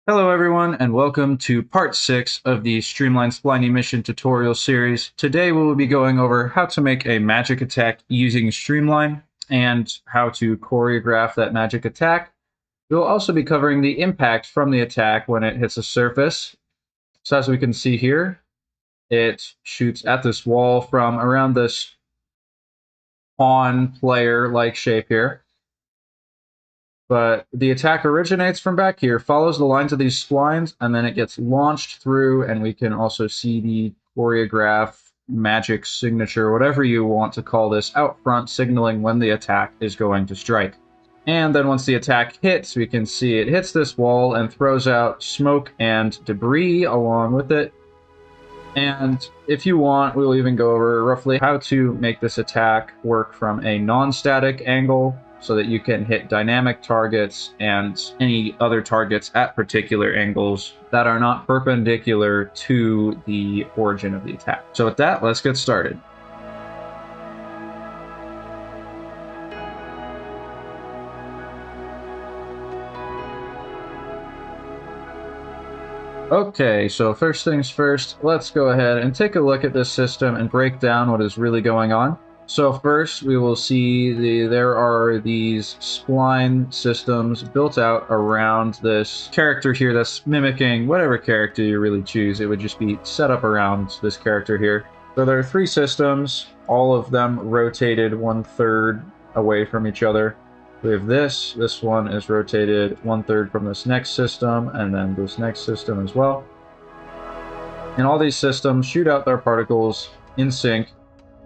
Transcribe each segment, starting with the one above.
Hello everyone, and welcome to part 6 of the Streamline Spline Emission tutorial series. Today we will be going over how to make a magic attack using Streamline and how to choreograph that magic attack. We'll also be covering the impact from the attack when it hits a surface. So as we can see here, it shoots at this wall from around this pawn player-like shape here. But the attack originates from back here, follows the lines of these splines, and then it gets launched through, and we can also see the choreograph magic signature, whatever you want to call this, out front, signaling when the attack is going to strike. And then once the attack hits, we can see it hits this wall and throws out smoke and debris along with it. And if you want, we'll even go over roughly how to make this attack work from a non-static angle, so that you can hit dynamic targets and any other targets at particular angles that are not perpendicular to the origin of the attack. So with that, let's get started. Okay, so first things first, let's go ahead and take a look at this system and break down what is really going on. So first, we will see there are these spline systems built out around this character here that's mimicking whatever character you really choose. It would just be set up around this character here. So there are 3 systems, all of them rotated 1/3 away from each other. We have this one is rotated 1/3 from this next system, and then this next system as well. And all these systems shoot out their particles in sync,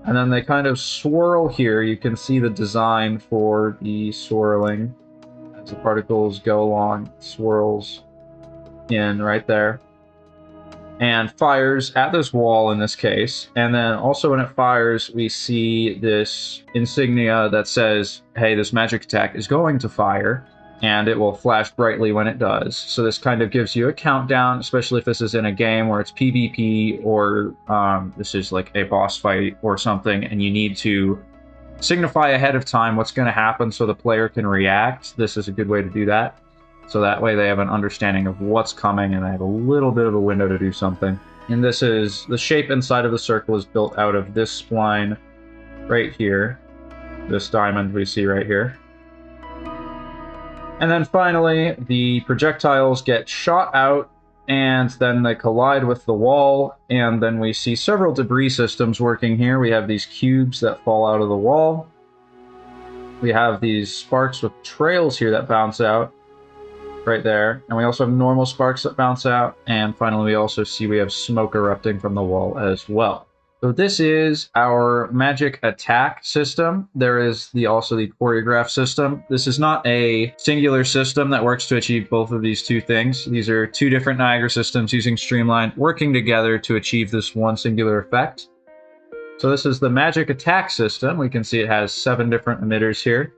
and then they kind of swirl here. You can see the design for the swirling as the particles go along, swirls in right there, and fires at this wall in this case. And then also when it fires, we see this insignia that says, hey, this magic attack is going to fire, and it will flash brightly when it does. So this kind of gives you a countdown, especially if this is in a game where it's PvP or this is like a boss fight or something, and you need to signify ahead of time what's going to happen so the player can react. This is a good way to do that. So that way they have an understanding of what's coming and they have a little bit of a window to do something. And this is, the shape inside of the circle is built out of this spline right here, this diamond we see right here. And then finally, the projectiles get shot out, and then they collide with the wall, and then we see several debris systems working here. We have these cubes that fall out of the wall. We have these sparks with trails here that bounce out right there, and we also have normal sparks that bounce out, and finally we also see we have smoke erupting from the wall as well. So this is our magic attack system. There is also the choreograph system. This is not a singular system that works to achieve both of these 2 things. These are 2 different Niagara systems using Streamline, working together to achieve this one singular effect. So this is the magic attack system. We can see it has 7 different emitters here.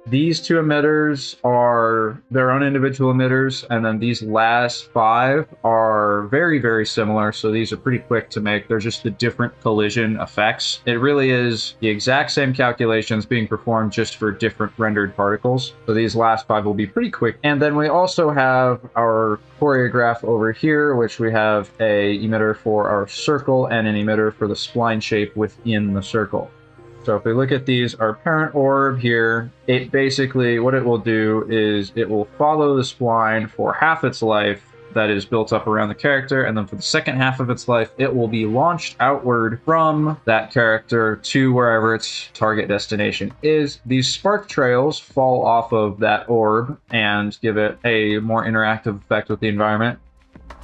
These 2 emitters are their own individual emitters, and then these last 5 are very, very similar, so these are pretty quick to make. They're just the different collision effects. It really is the exact same calculations being performed just for different rendered particles. So these last 5 will be pretty quick. And then we also have our choreograph over here, which we have a emitter for our circle and an emitter for the spline shape within the circle. So if we look at these, our parent orb here, it basically, what it will do is it will follow the spline for half its life that is built up around the character, and then for the second half of its life, it will be launched outward from that character to wherever its target destination is. These spark trails fall off of that orb and give it a more interactive effect with the environment.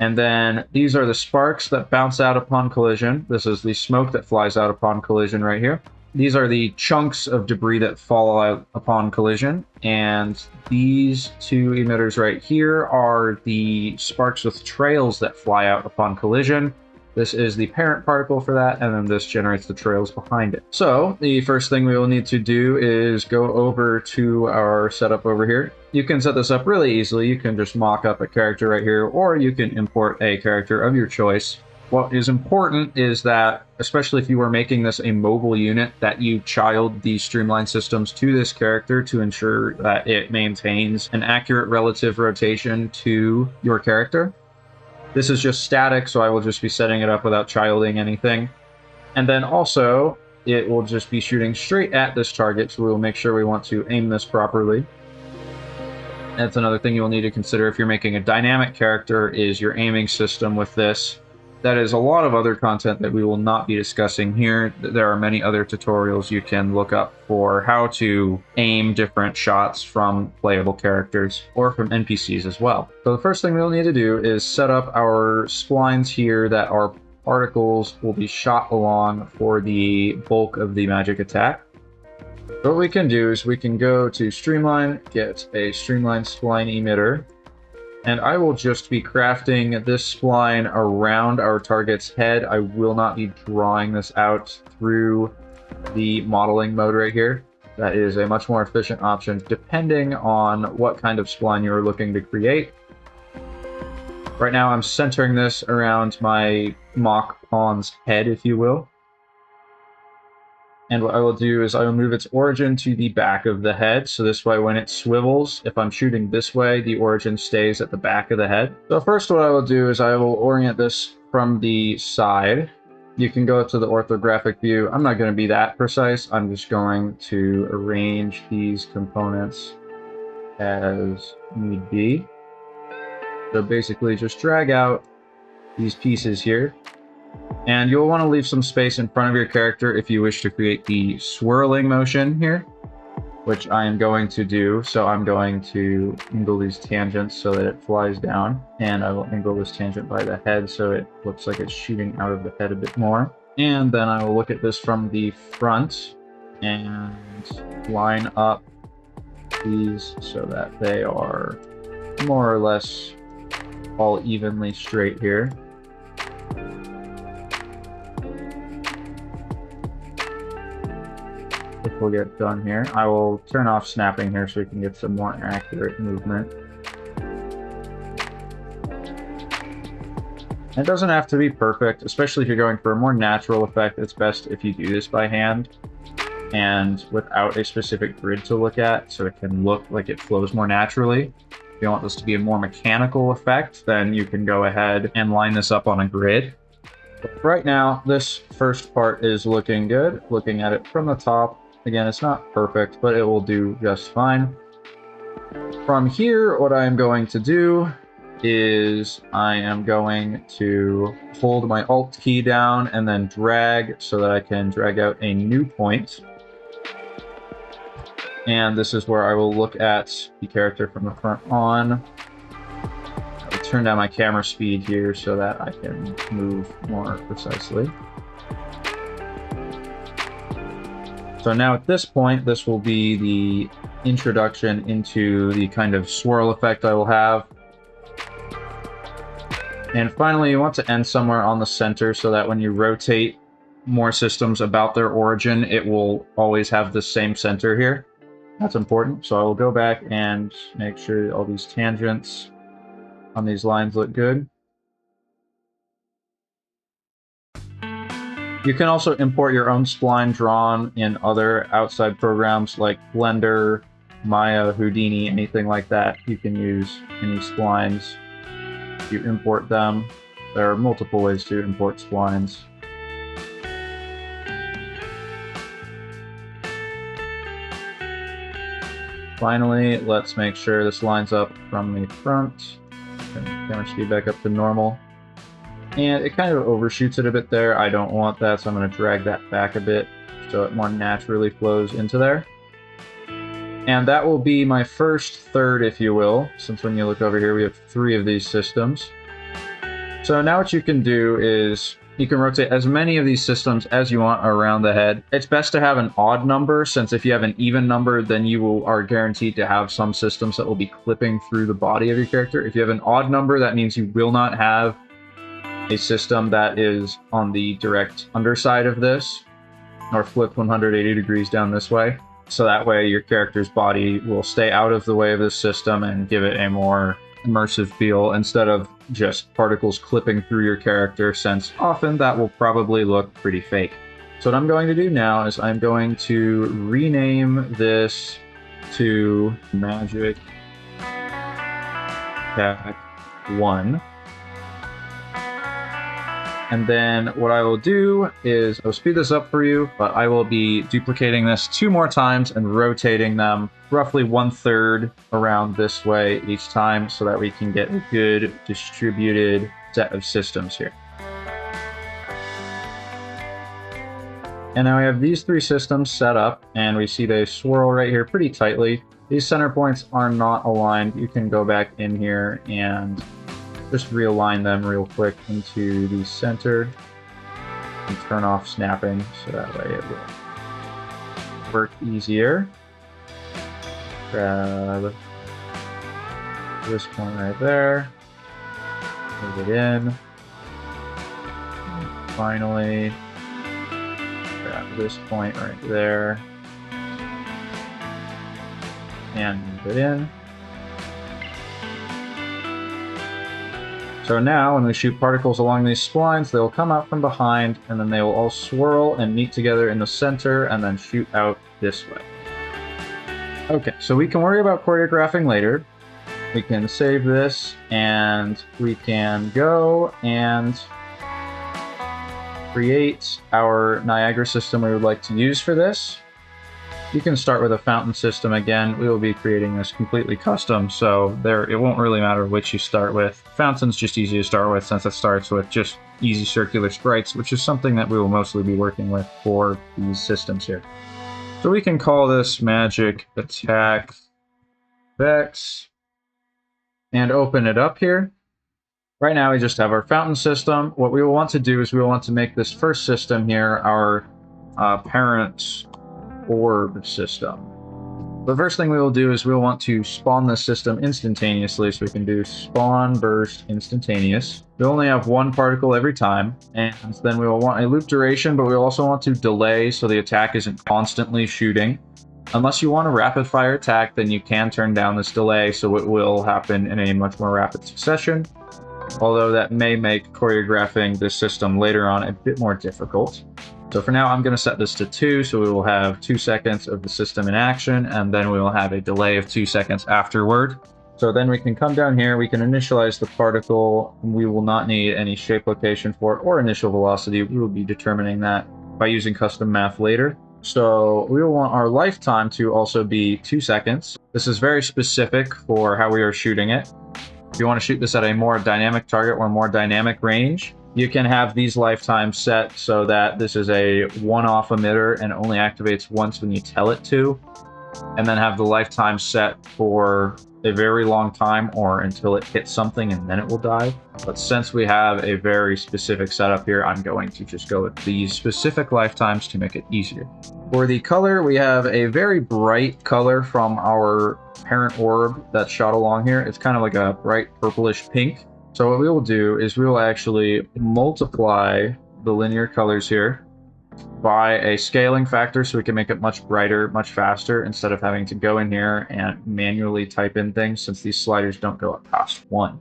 And then these are the sparks that bounce out upon collision. This is the smoke that flies out upon collision right here. These are the chunks of debris that fall out upon collision, and these 2 emitters right here are the sparks with trails that fly out upon collision. This is the parent particle for that, and then this generates the trails behind it. So the first thing we will need to do is go over to our setup over here. You can set this up really easily. You can just mock up a character right here, or you can import a character of your choice. What is important is that, especially if you are making this a mobile unit, that you child the Streamline systems to this character to ensure that it maintains an accurate relative rotation to your character. This is just static, so I will just be setting it up without childing anything. And then also, it will just be shooting straight at this target, so we will make sure we want to aim this properly. That's another thing you'll need to consider if you're making a dynamic character, is your aiming system with this. That is a lot of other content that we will not be discussing here. There are many other tutorials you can look up for how to aim different shots from playable characters or from NPCs as well. So the first thing we'll need to do is set up our splines here that our particles will be shot along for the bulk of the magic attack. So what we can do is we can go to Streamline, get a Streamline spline emitter, and I will just be crafting this spline around our target's head. I will not be drawing this out through the modeling mode right here. That is a much more efficient option depending on what kind of spline you're looking to create. Right now I'm centering this around my mock pawn's head, if you will. And what I will do is I will move its origin to the back of the head, so this way when it swivels, if I'm shooting this way, the origin stays at the back of the head. So first what I will do is I will orient this from the side. You can go to the orthographic view. I'm not going to be that precise. I'm just going to arrange these components as need be. So basically just drag out these pieces here. And you'll want to leave some space in front of your character if you wish to create the swirling motion here, which I am going to do. So I'm going to angle these tangents so that it flies down, and I will angle this tangent by the head so it looks like it's shooting out of the head a bit more. And then I will look at this from the front and line up these so that they are more or less all evenly straight here. We'll get done here. I will turn off snapping here so we can get some more accurate movement. It doesn't have to be perfect, especially if you're going for a more natural effect. It's best if you do this by hand and without a specific grid to look at, so it can look like it flows more naturally. If you want this to be a more mechanical effect, then you can go ahead and line this up on a grid. But right now, this first part is looking good. Looking at it from the top, again, it's not perfect, but it will do just fine. From here, what I am going to do is I am going to hold my Alt key down and then drag so that I can drag out a new point. And this is where I will look at the character from the front on. I will turn down my camera speed here so that I can move more precisely. So now at this point, this will be the introduction into the kind of swirl effect I will have. And finally, you want to end somewhere on the center so that when you rotate more systems about their origin, it will always have the same center here. That's important. So I will go back and make sure all these tangents on these lines look good. You can also import your own spline drawn in other outside programs like Blender, Maya, Houdini, anything like that. You can use any splines. You import them. There are multiple ways to import splines. Finally, let's make sure this lines up from the front. Camera speed back up to normal. And it kind of overshoots it a bit there. I don't want that, so I'm going to drag that back a bit so it more naturally flows into there. And that will be my first third, if you will, since when you look over here, we have 3 of these systems. So now what you can do is you can rotate as many of these systems as you want around the head. It's best to have an odd number, since if you have an even number, then you are guaranteed to have some systems that will be clipping through the body of your character. If you have an odd number, that means you will not have a system that is on the direct underside of this, or flipped 180 degrees down this way. So that way your character's body will stay out of the way of this system and give it a more immersive feel instead of just particles clipping through your character, since often that will probably look pretty fake. So what I'm going to do now is I'm going to rename this to Magic Attack 1. And then what I will do is I'll speed this up for you, but I will be duplicating this 2 more times and rotating them roughly 1/3 around this way each time so that we can get a good distributed set of systems here. And now we have these 3 systems set up, and we see they swirl right here pretty tightly. These center points are not aligned. You can go back in here and just realign them real quick into the center and turn off snapping so that way it will work easier. Grab this point right there, move it in, and finally grab this point right there and move it in. So now, when we shoot particles along these splines, they will come out from behind, and then they will all swirl and meet together in the center, and then shoot out this way. Okay, so we can worry about choreographing later. We can save this, and we can go and create our Niagara system we would like to use for this. You can start with a fountain system again. We will be creating this completely custom, so it won't really matter which you start with. Fountain's just easy to start with since it starts with just easy circular sprites, which is something that we will mostly be working with for these systems here. So we can call this Magic Attack Vex and open it up here. Right now we just have our fountain system. What we will want to do is we will want to make this first system here our parent orb system. The first thing we will do is we'll want to spawn this system instantaneously, so we can do spawn burst instantaneous. We only have 1 particle every time, and then we will want a loop duration, but we also want to delay so the attack isn't constantly shooting. Unless you want a rapid fire attack, then you can turn down this delay so it will happen in a much more rapid succession, although that may make choreographing this system later on a bit more difficult. So for now, I'm going to set this to 2, so we will have 2 seconds of the system in action, and then we will have a delay of 2 seconds afterward. So then we can come down here, we can initialize the particle, and we will not need any shape location for it or initial velocity. We will be determining that by using custom math later. So we will want our lifetime to also be 2 seconds. This is very specific for how we are shooting it. If you want to shoot this at a more dynamic target or more dynamic range, you can have these lifetimes set so that this is a one-off emitter and only activates once when you tell it to, and then have the lifetime set for a very long time or until it hits something and then it will die. But since we have a very specific setup here, I'm going to just go with these specific lifetimes to make it easier. For the color, we have a very bright color from our parent orb that's shot along here. It's kind of like a bright purplish pink. So what we will do is we will actually multiply the linear colors here by a scaling factor so we can make it much brighter, much faster, instead of having to go in here and manually type in things, since these sliders don't go up past 1.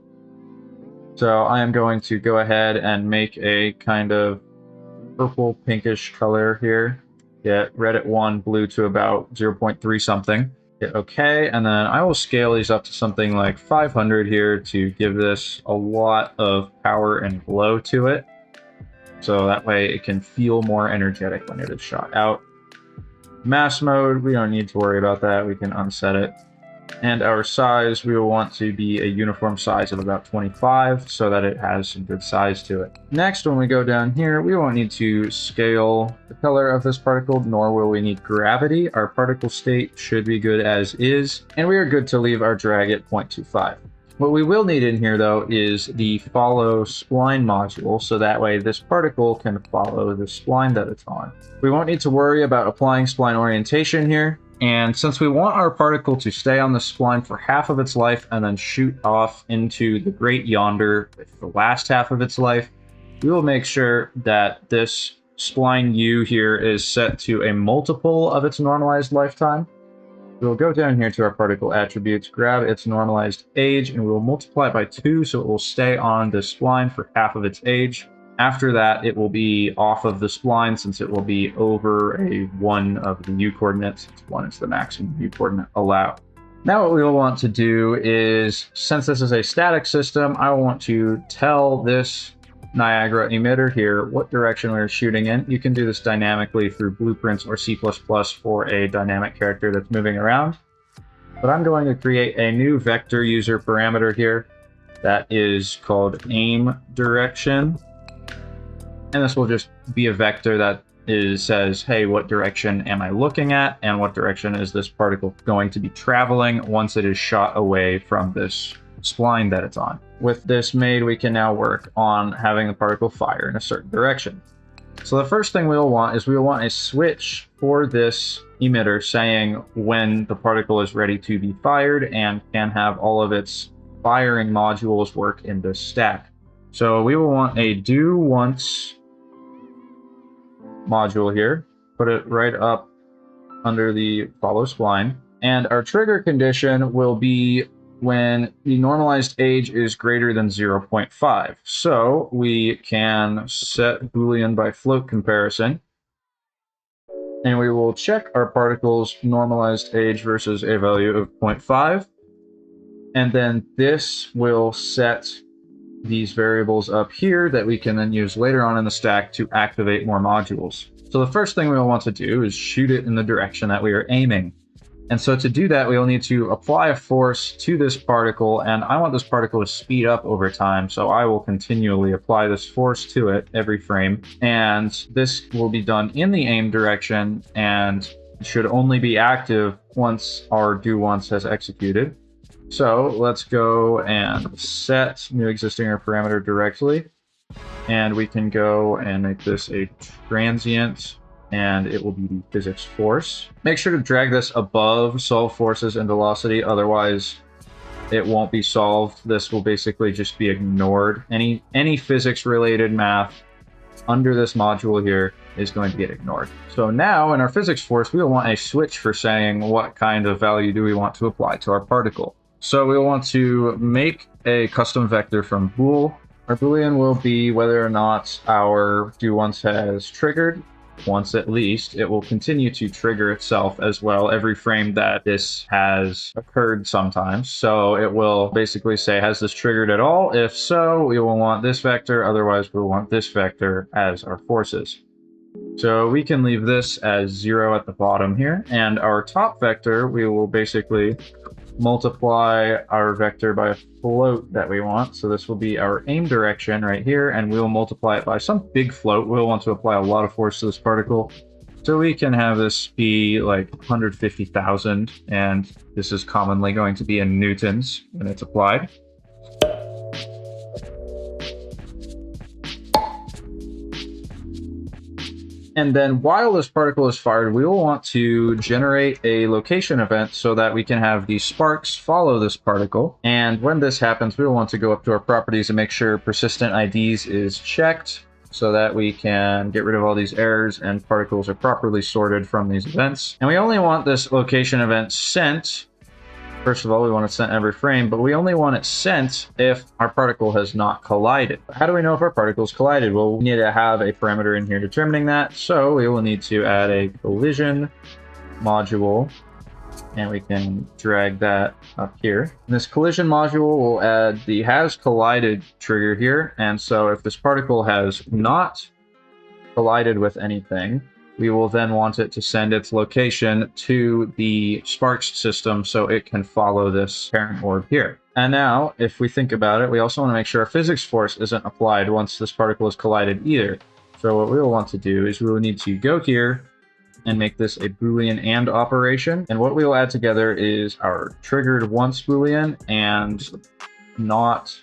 So I am going to go ahead and make a kind of purple pinkish color here. Get red at 1, blue to about 0.3 something. Hit OK, and then I will scale these up to something like 500 here to give this a lot of power and glow to it. So that way it can feel more energetic when it is shot out. Mass mode, we don't need to worry about that. We can unset it. And our size, we will want to be a uniform size of about 25 so that it has some good size to it. Next, when we go down here, we won't need to scale the color of this particle, nor will we need gravity. Our particle state should be good as is, and we are good to leave our drag at 0.25. What we will need in here, though, is the follow spline module, so that way this particle can follow the spline that it's on. We won't need to worry about applying spline orientation here. And since we want our particle to stay on the spline for half of its life and then shoot off into the great yonder with the last half of its life, we will make sure that this spline U here is set to a multiple of its normalized lifetime. We'll go down here to our particle attributes, grab its normalized age, and we will multiply it by 2 so it will stay on the spline for half of its age. After that, it will be off of the spline since it will be over a 1 of the u coordinates. 1 is the maximum u coordinate allowed. Now what we will want to do is, since this is a static system, I want to tell this Niagara emitter here what direction we're shooting in. You can do this dynamically through blueprints or C++ for a dynamic character that's moving around. But I'm going to create a new vector user parameter here that is called aim direction. And this will just be a vector that says, hey, what direction am I looking at? And what direction is this particle going to be traveling once it is shot away from this spline that it's on. With this made, we can now work on having the particle fire in a certain direction. So the first thing we'll want is a switch for this emitter saying when the particle is ready to be fired and can have all of its firing modules work in this stack. So we will want a do once module here, put it right up under the follow spline, and our trigger condition will be when the normalized age is greater than 0.5. So we can set Boolean by float comparison, and we will check our particle's normalized age versus a value of 0.5, and then this will set these variables up here that we can then use later on in the stack to activate more modules. So the first thing we'll want to do is shoot it in the direction that we are aiming. And so to do that, we'll need to apply a force to this particle, and I want this particle to speed up over time, so I will continually apply this force to it every frame. And this will be done in the aim direction and should only be active once our do once has executed. So let's go and set new existing parameter directly, and we can go and make this a transient, and it will be the physics force. Make sure to drag this above solve forces and velocity, otherwise it won't be solved. This will basically just be ignored. Any physics related math under this module here is going to get ignored. So now in our physics force, we will want a switch for saying what kind of value do we want to apply to our particle. So we'll want to make a custom vector from bool. Our boolean will be whether or not our do once has triggered. Once at least, it will continue to trigger itself as well every frame that this has occurred sometimes. So it will basically say, has this triggered at all? If so, we will want this vector, otherwise we'll want this vector as our forces. So we can leave this as 0 at the bottom here, and our top vector, we will basically multiply our vector by a float that we want. So this will be our aim direction right here, and we'll multiply it by some big float. We'll want to apply a lot of force to this particle. So we can have this be like 150,000, and this is commonly going to be in newtons when it's applied. And then while this particle is fired, we will want to generate a location event so that we can have the sparks follow this particle. And when this happens, we will want to go up to our properties and make sure persistent IDs is checked so that we can get rid of all these errors and particles are properly sorted from these events. And we only want this location event sent. First of all, we want it sent every frame, but we only want it sent if our particle has not collided. How do we know if our particle's collided? Well, we need to have a parameter in here determining that. So we will need to add a collision module, and we can drag that up here. And this collision module will add the has collided trigger here. And so if this particle has not collided with anything, we will then want it to send its location to the sparks system so it can follow this parent orb here. And now, if we think about it, we also want to make sure our physics force isn't applied once this particle is collided either. So what we will want to do is we will need to go here and make this a Boolean AND operation. And what we will add together is our triggered once Boolean and not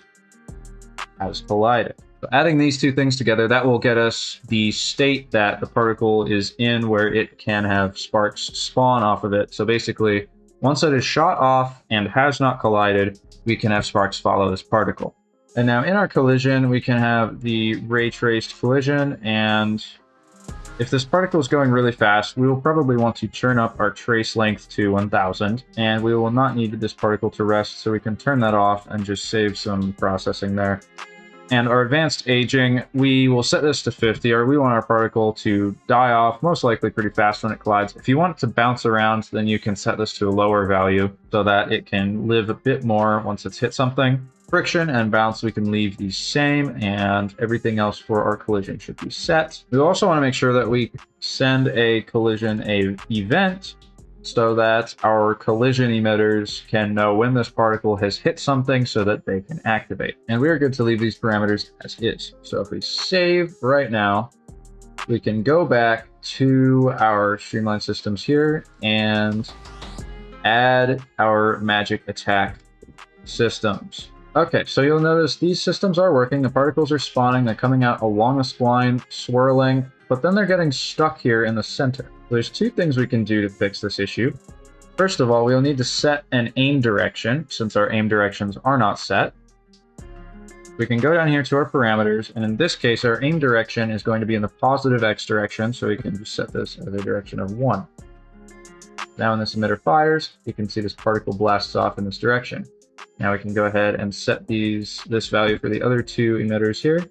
has collided. So adding these two things together, that will get us the state that the particle is in where it can have sparks spawn off of it. So basically, once it is shot off and has not collided, we can have sparks follow this particle. And now in our collision, we can have the ray traced collision, and If this particle is going really fast, we will probably want to turn up our trace length to 1000, and we will not need this particle to rest, so we can turn that off and just save some processing there. And our advanced aging, we will set this to 50, or we want our particle to die off, most likely pretty fast when it collides. If you want it to bounce around, then you can set this to a lower value so that it can live a bit more once it's hit something. Friction and bounce we can leave the same, and everything else for our collision should be set. We also want to make sure that we send a collision event so that our collision emitters can know when this particle has hit something so that they can activate. And we are good to leave these parameters as is. So if we save right now, we can go back to our Streamline systems here and add our magic attack systems. Okay, so you'll notice these systems are working. The particles are spawning. They're coming out along the spline, swirling, but then they're getting stuck here in the center. There's two things we can do to fix this issue. First of all, we'll need to set an aim direction, since our aim directions are not set. We can go down here to our parameters, and in this case, our aim direction is going to be in the positive X direction, so we can just set this as a direction of 1. Now when this emitter fires, you can see this particle blasts off in this direction. Now we can go ahead and set this value for the other two emitters here.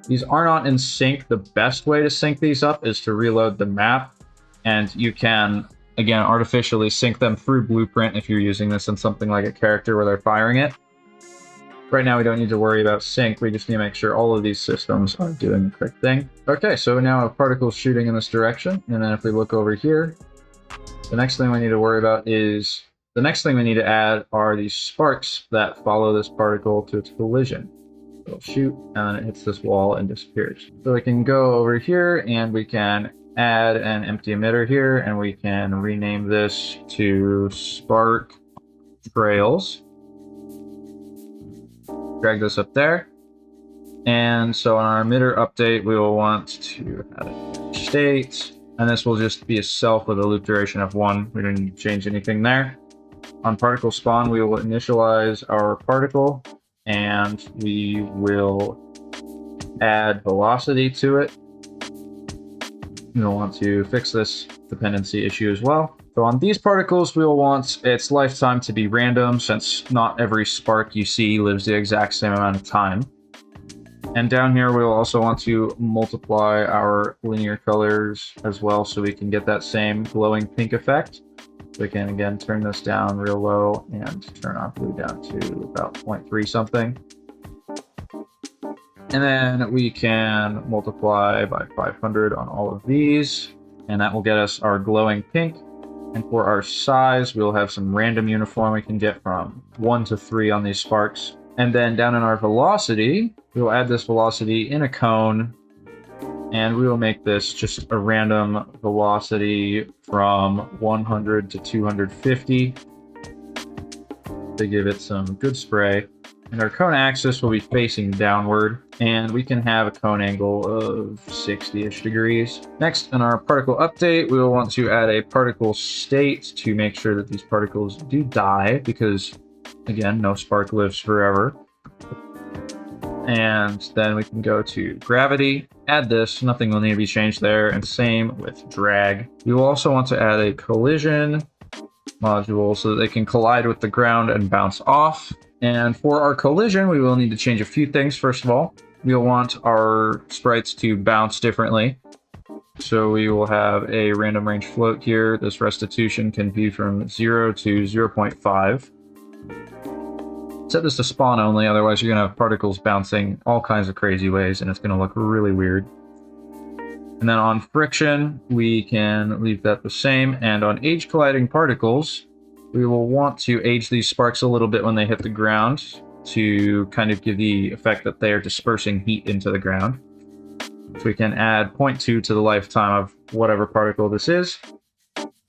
These are not in sync. The best way to sync these up is to reload the map, and you can, again, artificially sync them through Blueprint if you're using this in something like a character where they're firing it. Right now we don't need to worry about sync, we just need to make sure all of these systems are doing the correct thing. Okay, so now we have particles shooting in this direction, and then if we look over here, the next thing we need to worry about is, the next thing we need to add are these sparks that follow this particle to its collision. It'll shoot, and then it hits this wall and disappears. So we can go over here, and we can add an empty emitter here, and we can rename this to Spark Trails. Drag this up there. And so on our emitter update, we will want to add a state, and this will just be a self with a loop duration of 1. We don't need to change anything there. On particle spawn, we will initialize our particle, and we will add velocity to it. We'll want to fix this dependency issue as well. So on these particles, we'll want its lifetime to be random, since not every spark you see lives the exact same amount of time. And down here, we'll also want to multiply our linear colors as well, so we can get that same glowing pink effect. We can, again, turn this down real low and turn our blue down to about 0.3 something. And then we can multiply by 500 on all of these, and that will get us our glowing pink. And for our size, we'll have some random uniform we can get from 1 to 3 on these sparks. And then down in our velocity, we'll add this velocity in a cone, and we will make this just a random velocity from 100 to 250 to give it some good spray. And our cone axis will be facing downward, and we can have a cone angle of 60-ish degrees. Next, in our particle update, we will want to add a particle state to make sure that these particles do die, because, again, no spark lives forever. And then we can go to gravity, add this, nothing will need to be changed there, and same with drag. We will also want to add a collision module so that they can collide with the ground and bounce off. And for our collision, we will need to change a few things. First of all, we'll want our sprites to bounce differently. So we will have a random range float here. This restitution can be from 0 to 0.5. Set this to spawn only, otherwise you're going to have particles bouncing all kinds of crazy ways, and it's going to look really weird. And then on friction, we can leave that the same. And on age colliding particles, we will want to age these sparks a little bit when they hit the ground to kind of give the effect that they are dispersing heat into the ground. So we can add 0.2 to the lifetime of whatever particle this is.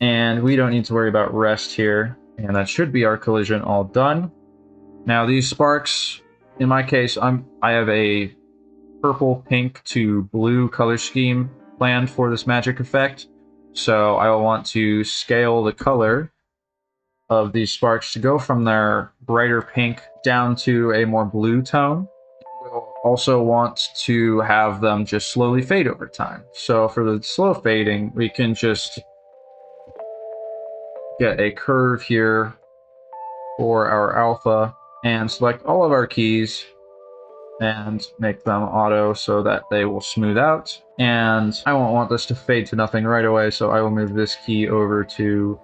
And we don't need to worry about rest here. And that should be our collision all done. Now these sparks, in my case, I have a purple, pink to blue color scheme planned for this magic effect. So I will want to scale the color of these sparks to go from their brighter pink down to a more blue tone. We'll also want to have them just slowly fade over time. So for the slow fading, we can just get a curve here for our alpha and select all of our keys and make them auto so that they will smooth out. And I won't want this to fade to nothing right away, so I will move this key over to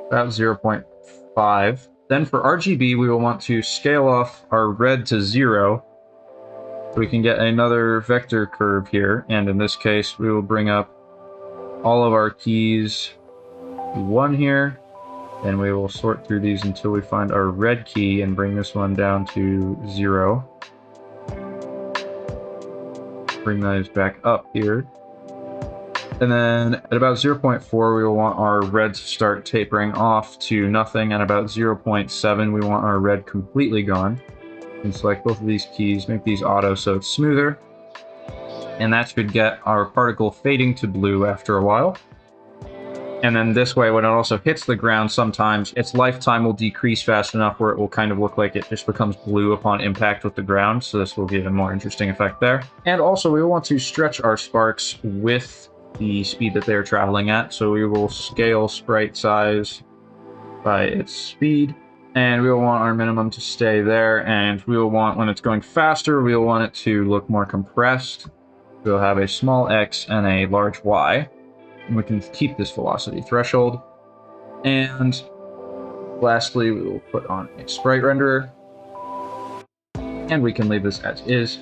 about 0.5. Then for RGB, we will want to scale off our red to 0. So we can get another vector curve here, and in this case, we will bring up all of our keys to 1 here, and we will sort through these until we find our red key and bring this one down to 0. Bring those back up here. And then at about 0.4, we will want our red to start tapering off to nothing. And about 0.7, we want our red completely gone. And select both of these keys, make these auto so it's smoother. And that should get our particle fading to blue after a while. And then this way, when it also hits the ground, sometimes its lifetime will decrease fast enough where it will kind of look like it just becomes blue upon impact with the ground. So this will give a more interesting effect there. And also, we will want to stretch our sparks with the speed that they're traveling at. So we will scale sprite size by its speed. And we will want our minimum to stay there. And we will want, when it's going faster, we will want it to look more compressed. We'll have a small x and a large y. And we can keep this velocity threshold. And lastly, we will put on a sprite renderer. And we can leave this as is.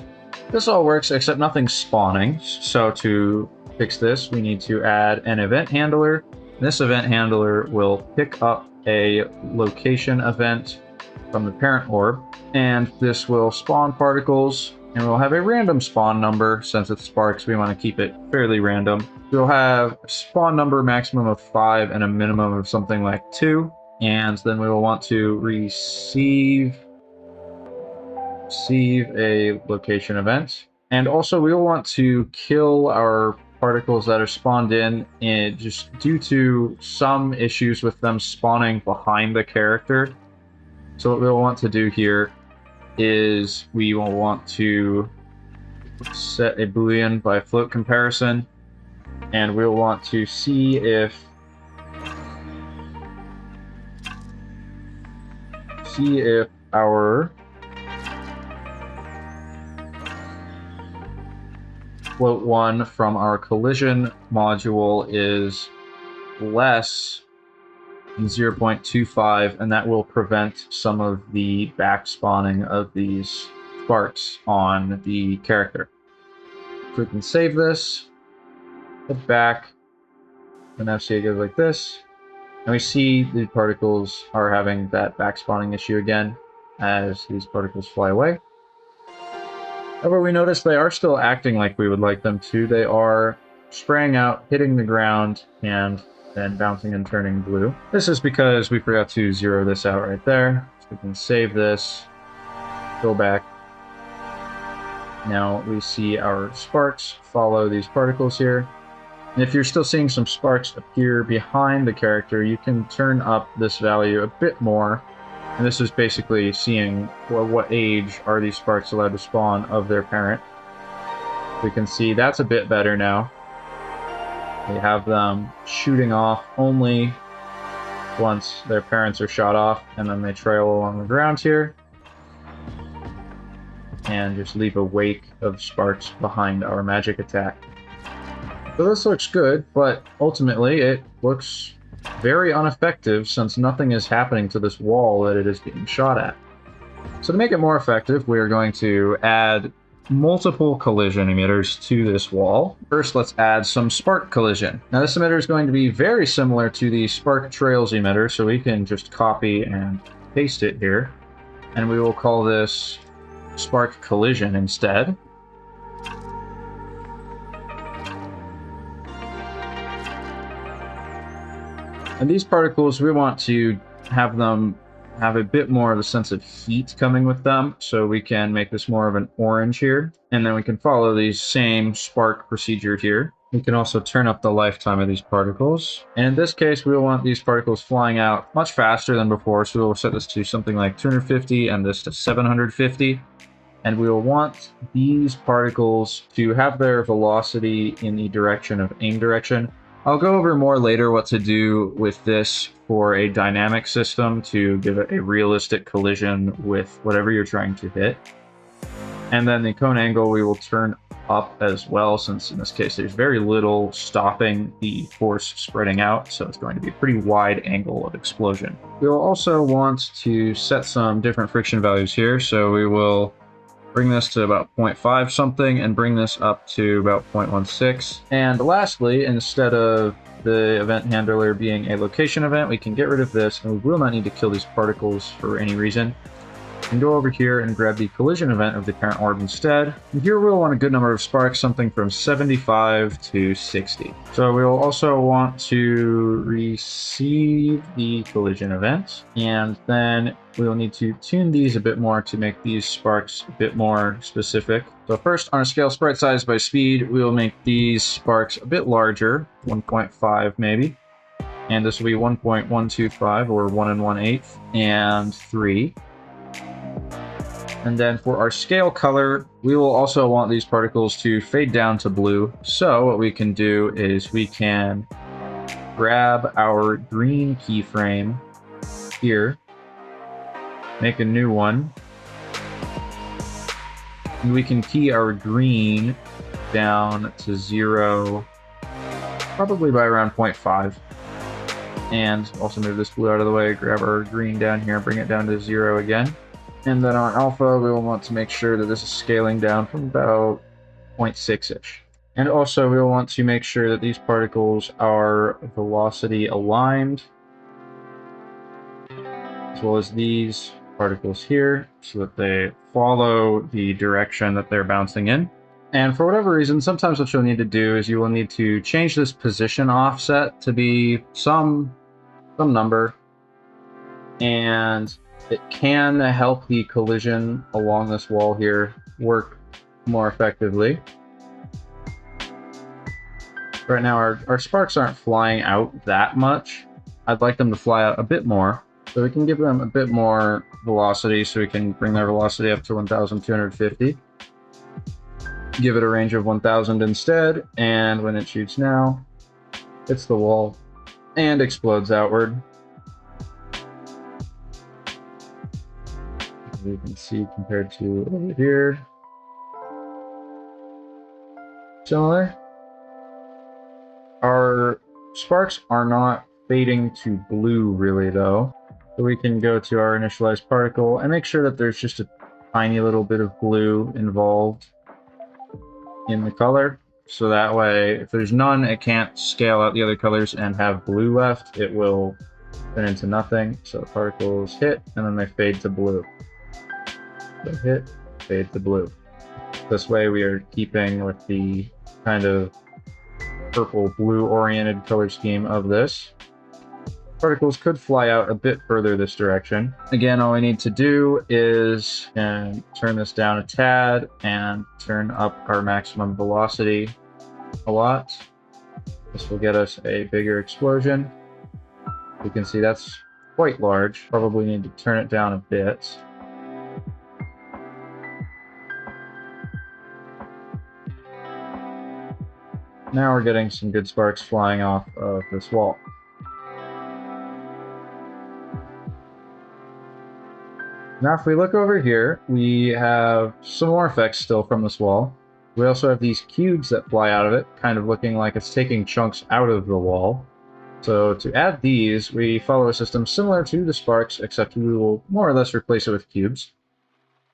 This all works, except nothing's spawning. So to fix this, we need to add an event handler. This event handler will pick up a location event from the parent orb. And this will spawn particles. And we'll have a random spawn number. Since it's sparks, we want to keep it fairly random. We'll have a spawn number maximum of 5 and a minimum of something like 2. And then we will want to receive a location event. And also we will want to kill our particles that are spawned in just due to some issues with them spawning behind the character. So what we'll want to do here is we will want to set a boolean by float comparison, and we'll want to see if our float 1 from our collision module is less than 0.25, and that will prevent some of the back spawning of these sparks on the character. So we can save this, head back, and now see it goes like this. And we see the particles are having that back spawning issue again as these particles fly away. However, we notice they are still acting like we would like them to. They are spraying out, hitting the ground, and then bouncing and turning blue. This is because we forgot to zero this out right there. So we can save this, go back. Now we see our sparks follow these particles here. And if you're still seeing some sparks appear behind the character, you can turn up this value a bit more. And this is basically seeing what age are these sparks allowed to spawn of their parent. We can see that's a bit better now. We have them shooting off only once their parents are shot off, and then they trail along the ground here. And just leave a wake of sparks behind our magic attack. So this looks good, but ultimately it looks very ineffective since nothing is happening to this wall that it is being shot at. So to make it more effective, we are going to add multiple collision emitters to this wall. First, let's add some spark collision. Now this emitter is going to be very similar to the spark trails emitter, so we can just copy and paste it here. And we will call this spark collision instead. And these particles, we want to have them have a bit more of a sense of heat coming with them, so we can make this more of an orange here. And then we can follow the same spark procedure here. We can also turn up the lifetime of these particles. And in this case, we will want these particles flying out much faster than before, so we'll set this to something like 250 and this to 750. And we will want these particles to have their velocity in the direction of aim direction. I'll go over more later what to do with this for a dynamic system to give it a realistic collision with whatever you're trying to hit. And then the cone angle we will turn up as well, since in this case there's very little stopping the force spreading out, so it's going to be a pretty wide angle of explosion. We'll also want to set some different friction values here, so we will bring this to about 0.5 something and bring this up to about 0.16. And lastly, instead of the event handler being a location event, we can get rid of this, and we will not need to kill these particles for any reason. We can go over here and grab the collision event of the parent orb instead. And here we'll want a good number of sparks, something from 75 to 60. So we'll also want to receive the collision event, and then we'll need to tune these a bit more to make these sparks a bit more specific. So first, on a scale sprite size by speed, we will make these sparks a bit larger, 1.5 maybe. And this will be 1.125 or 1 1/8 and 3. And then for our scale color, we will also want these particles to fade down to blue. So what we can do is we can grab our green keyframe here, make a new one, and we can key our green down to 0, probably by around 0.5. And also move this blue out of the way, grab our green down here, bring it down to 0 again. And then on alpha, we will want to make sure that this is scaling down from about 0.6-ish. And also, we will want to make sure that these particles are velocity aligned, as well as these particles here, so that they follow the direction that they're bouncing in. And for whatever reason, sometimes what you'll need to do is you will need to change this position offset to be some number, and it can help the collision along this wall here work more effectively. Right now, our sparks aren't flying out that much. I'd like them to fly out a bit more, so we can give them a bit more velocity, so we can bring their velocity up to 1,250. Give it a range of 1,000 instead, and when it shoots now, hits the wall and explodes outward. As you can see, compared to over here, similar. Our sparks are not fading to blue really though, so we can go to our initialized particle and make sure that there's just a tiny little bit of blue involved in the color, so that way if there's none, it can't scale out the other colors and have blue left. It will turn into nothing. So the particles hit and then they fade to blue. They hit, fade to blue. This way we are keeping with the kind of purple-blue oriented color scheme of this. Particles could fly out a bit further this direction. Again, all we need to do is turn this down a tad and turn up our maximum velocity a lot. This will get us a bigger explosion. You can see that's quite large. Probably need to turn it down a bit. Now we're getting some good sparks flying off of this wall. Now if we look over here, we have some more effects still from this wall. We also have these cubes that fly out of it, kind of looking like it's taking chunks out of the wall. So to add these, we follow a system similar to the sparks, except we will more or less replace it with cubes.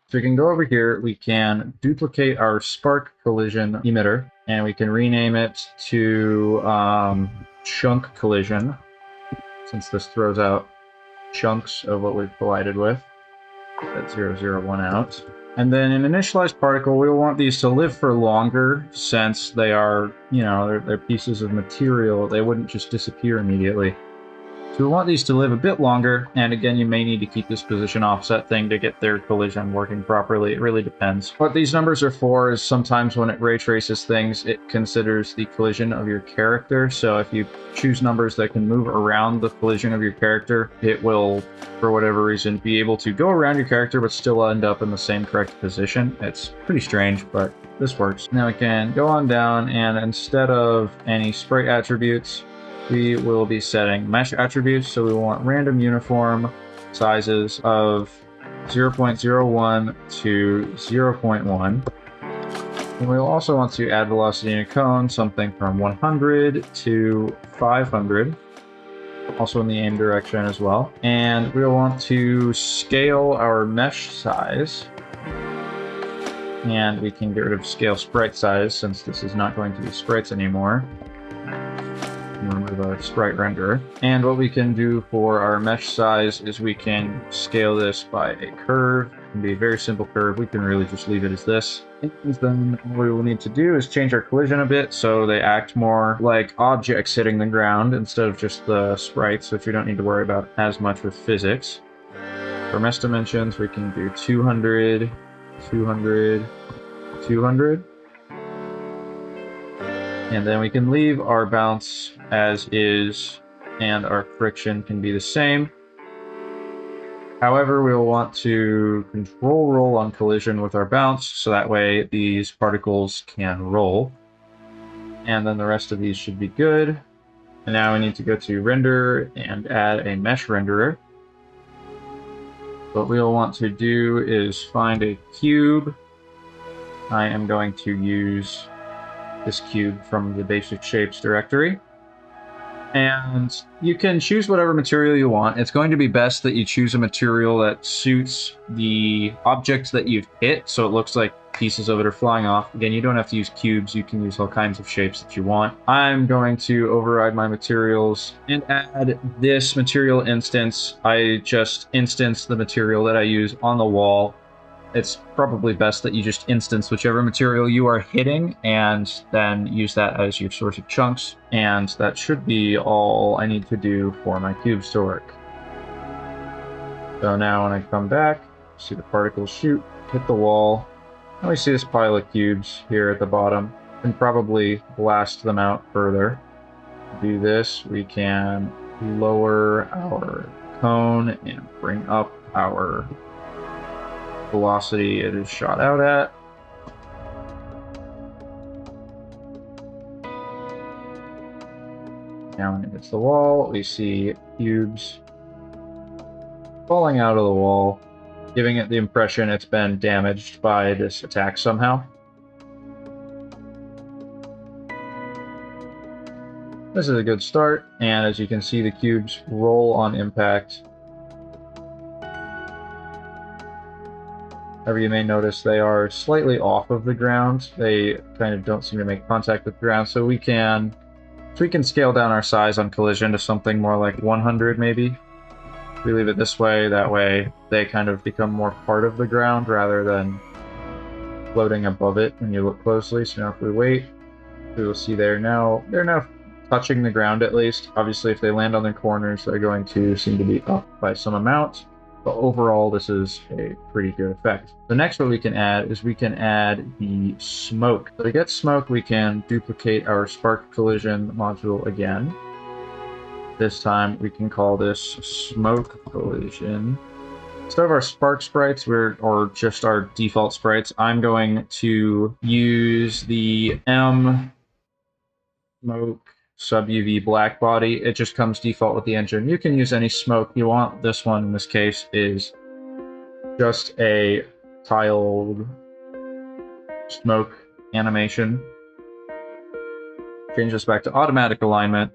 So we can go over here, we can duplicate our spark collision emitter, and we can rename it to chunk collision, since this throws out chunks of what we've collided with. That 001 out. And then in initialized particle, we'll want these to live for longer, since they are, they're pieces of material. They wouldn't just disappear immediately. So So we want these to live a bit longer, and again, you may need to keep this position offset thing to get their collision working properly. It really depends. What these numbers are for is sometimes when it ray traces things, it considers the collision of your character. So if you choose numbers that can move around the collision of your character, it will, for whatever reason, be able to go around your character but still end up in the same correct position. It's pretty strange, but this works. Now we can go on down, and instead of any sprite attributes, we will be setting mesh attributes. So we want random uniform sizes of 0.01 to 0.1. And we'll also want to add velocity in a cone, something from 100 to 500. Also in the aim direction as well. And we'll want to scale our mesh size. And we can get rid of scale sprite size since this is not going to be sprites anymore. Remove our sprite renderer. And what we can do for our mesh size is we can scale this by a curve. It can be a very simple curve. We can really just leave it as this. And then what we will need to do is change our collision a bit so they act more like objects hitting the ground instead of just the sprites, which we don't need to worry about as much with physics. For mesh dimensions, we can do 200, 200, 200. And then we can leave our bounce as is, and our friction can be the same. However, we will want to control roll on collision with our bounce, so that way these particles can roll. And then the rest of these should be good. And now we need to go to render and add a mesh renderer. What we'll want to do is find a cube. I am going to use this cube from the basic shapes directory. And you can choose whatever material you want. It's going to be best that you choose a material that suits the object that you've hit, so it looks like pieces of it are flying off. Again, you don't have to use cubes. You can use all kinds of shapes that you want. I'm going to override my materials and add this material instance. I just instance the material that I use on the wall. It's probably best that you just instance whichever material you are hitting and then use that as your source of chunks. And that should be all I need to do for my cubes to work. So now when I come back, see the particles shoot, hit the wall. And we see this pile of cubes here at the bottom. And probably blast them out further. To do this, we can lower our cone and bring up our velocity it is shot out at. Now when it hits the wall, we see cubes falling out of the wall, giving it the impression it's been damaged by this attack somehow. This is a good start, and as you can see, the cubes roll on impact. However, you may notice they are slightly off of the ground. They kind of don't seem to make contact with the ground, so we can scale down our size on collision to something more like 100 maybe. If we leave it this way, that way they kind of become more part of the ground rather than floating above it when you look closely. So now if we wait, we will see they're now touching the ground at least. Obviously, if they land on their corners, they're going to seem to be up by some amount. But overall, this is a pretty good effect. The next what we can add is we can add the smoke. So to get smoke, we can duplicate our spark collision module again. This time, we can call this smoke collision. Instead of our spark sprites, or just our default sprites, I'm going to use the M smoke sub-UV black body. It just comes default with the engine. You can use any smoke you want. This one, in this case, is just a tiled smoke animation. Change this back to automatic alignment.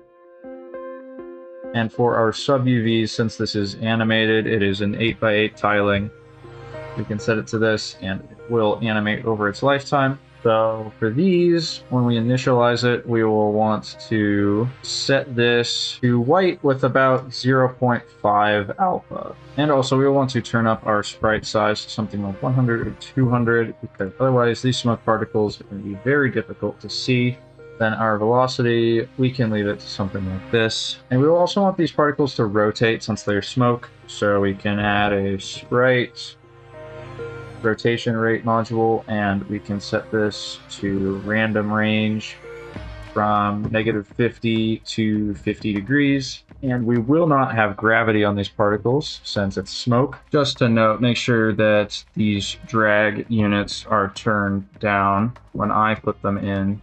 And for our sub-UVs, since this is animated, it is an 8x8 tiling. We can set it to this, and it will animate over its lifetime. So for these, when we initialize it, we will want to set this to white with about 0.5 alpha. And also we will want to turn up our sprite size to something like 100 or 200, because otherwise these smoke particles are going to be very difficult to see. Then our velocity, we can leave it to something like this. And we will also want these particles to rotate since they're smoke. So we can add a sprite rotation rate module, and we can set this to random range from -50 to 50 degrees. And we will not have gravity on these particles since it's smoke. Just to note, make sure that these drag units are turned down. When I put them in,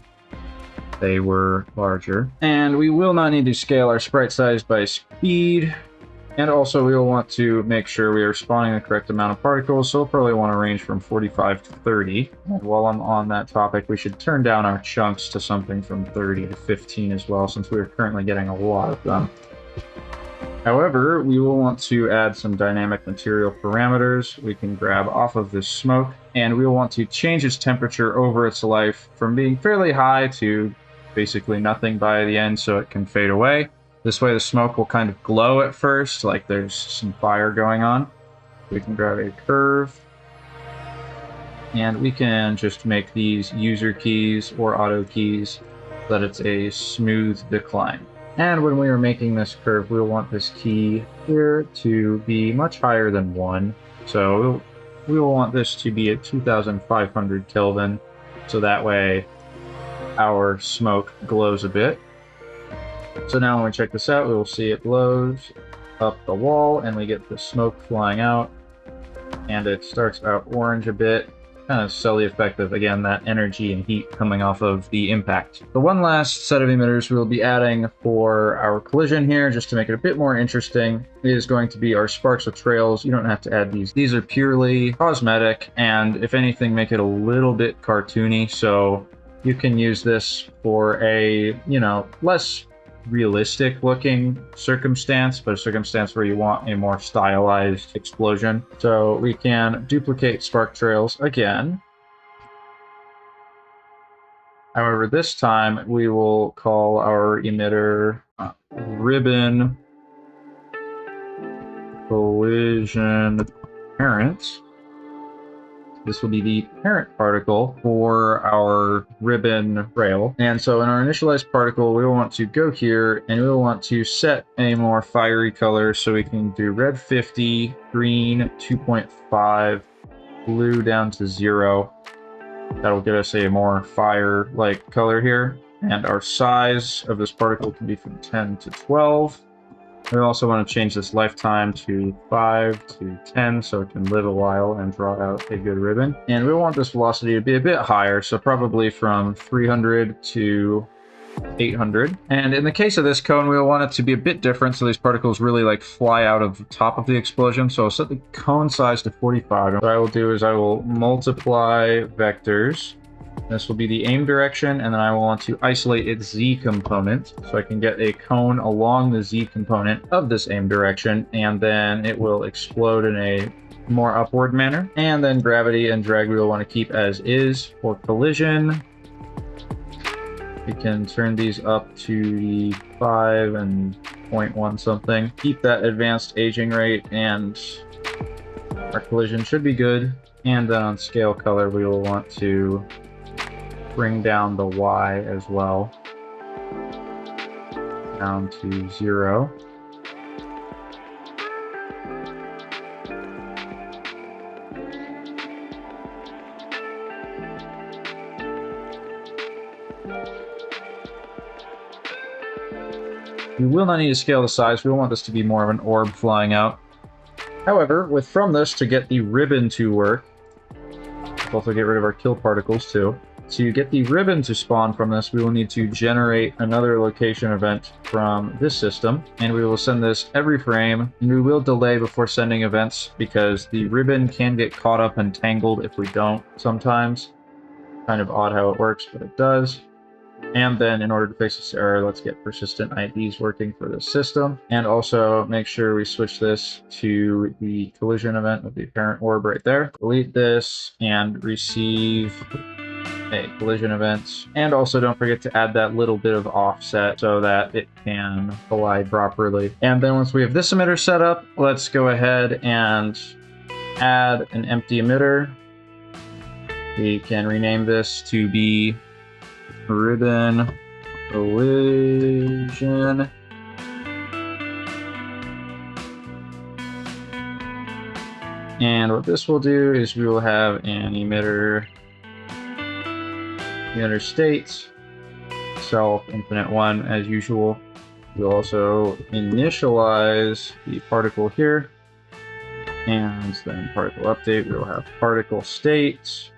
they were larger. And we will not need to scale our sprite size by speed. And also we will want to make sure we are spawning the correct amount of particles, so we'll probably want to range from 45 to 30. And while I'm on that topic, we should turn down our chunks to something from 30 to 15 as well, since we are currently getting a lot of them. However, we will want to add some dynamic material parameters we can grab off of this smoke, and we will want to change its temperature over its life from being fairly high to basically nothing by the end so it can fade away. This way the smoke will kind of glow at first, like there's some fire going on. We can grab a curve, and we can just make these user keys or auto keys so that it's a smooth decline. And when we are making this curve, we'll want this key here to be much higher than 1. So we will want this to be at 2500 Kelvin, so that way our smoke glows a bit. So now when we check this out, we will see it blows up the wall, and we get the smoke flying out, and it starts out orange a bit. Kind of silly effect of, again, that energy and heat coming off of the impact. The one last set of emitters we'll be adding for our collision here, just to make it a bit more interesting, is going to be our sparks with trails. You don't have to add these. These are purely cosmetic, and if anything, make it a little bit cartoony, so you can use this for a, less realistic looking circumstance, but a circumstance where you want a more stylized explosion. So we can duplicate spark trails again. However, this time we will call our emitter ribbon collision parent. This will be the parent particle for our ribbon rail. And so in our initialized particle, we will want to go here and we will want to set a more fiery color. So we can do red 50, green 2.5, blue down to 0. That'll get us a more fire-like color here. And our size of this particle can be from 10 to 12. We also want to change this lifetime to 5 to 10 so it can live a while and draw out a good ribbon. And we want this velocity to be a bit higher, so probably from 300 to 800. And in the case of this cone, we'll want it to be a bit different so these particles really fly out of the top of the explosion. So I'll set the cone size to 45. And what I will do is I will multiply vectors. This will be the aim direction, and then I will want to isolate its z component, so I can get a cone along the z component of this aim direction, and then it will explode in a more upward manner. And then gravity and drag we will want to keep as is. For collision, we can turn these up to the 5 and 0.1 something. Keep that advanced aging rate, and our collision should be good. And then on scale color, we will want to bring down the Y as well, down to 0. We will not need to scale the size. We want this to be more of an orb flying out. However, from this to get the ribbon to work, we'll also get rid of our kill particles too. To get the ribbon to spawn from this, we will need to generate another location event from this system, and we will send this every frame, and we will delay before sending events because the ribbon can get caught up and tangled if we don't sometimes. Kind of odd how it works, but it does. And then in order to fix this error, let's get persistent IDs working for this system, and also make sure we switch this to the collision event of the parent orb right there. Delete this and receive a collision event, and also don't forget to add that little bit of offset so that it can collide properly. And then once we have this emitter set up, let's go ahead and add an empty emitter. We can rename this to be ribbon collision. And what this will do is we will have an emitter state, self infinite 1 as usual. We'll also initialize the particle here, and then particle update. We'll have particle state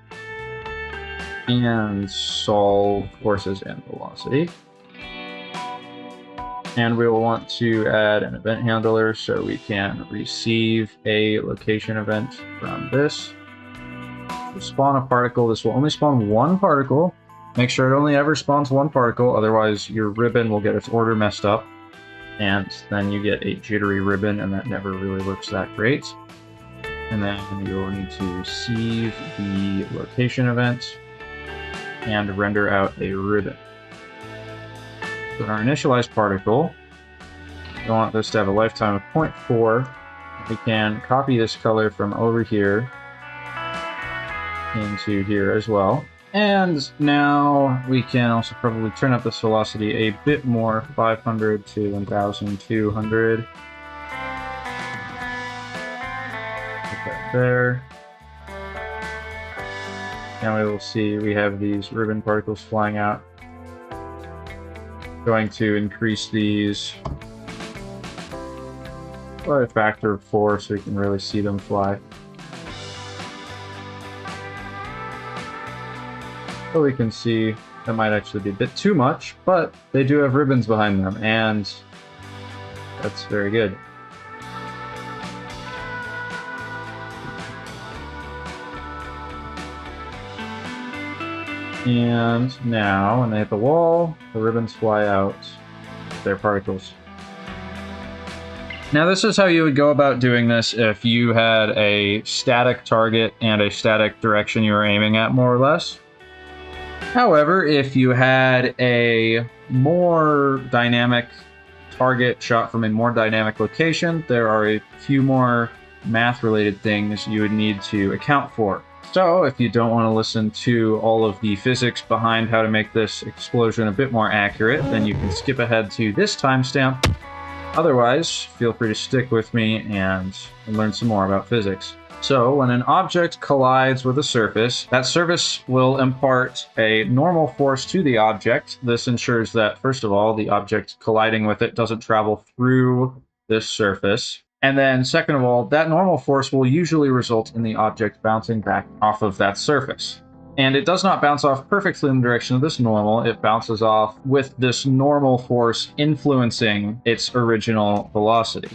and solve forces and velocity. And we will want to add an event handler so we can receive a location event from this. We'll spawn a particle. This will only spawn one particle. Make sure it only ever spawns one particle, otherwise your ribbon will get its order messed up. And then you get a jittery ribbon, and that never really looks that great. And then you'll need to receive the location event and render out a ribbon. So in our initialized particle, we want this to have a lifetime of 0.4. We can copy this color from over here into here as well. And now we can also probably turn up this velocity a bit more, 500 to 1,200. Put that there. Now we will see we have these ribbon particles flying out. Going to increase these by a factor of 4 so we can really see them fly. So we can see that might actually be a bit too much, but they do have ribbons behind them, and that's very good. And now, when they hit the wall, the ribbons fly out their particles. Now, this is how you would go about doing this if you had a static target and a static direction you were aiming at, more or less. However, if you had a more dynamic target shot from a more dynamic location, there are a few more math-related things you would need to account for. So, if you don't want to listen to all of the physics behind how to make this explosion a bit more accurate, then you can skip ahead to this timestamp. Otherwise, feel free to stick with me and learn some more about physics. So, when an object collides with a surface, that surface will impart a normal force to the object. This ensures that, first of all, the object colliding with it doesn't travel through this surface. And then, second of all, that normal force will usually result in the object bouncing back off of that surface. And it does not bounce off perfectly in the direction of this normal. It bounces off with this normal force influencing its original velocity.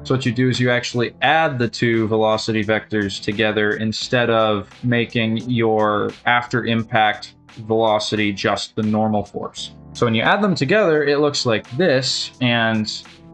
So what you do is you actually add the two velocity vectors together instead of making your after impact velocity just the normal force. So when you add them together, it looks like this, and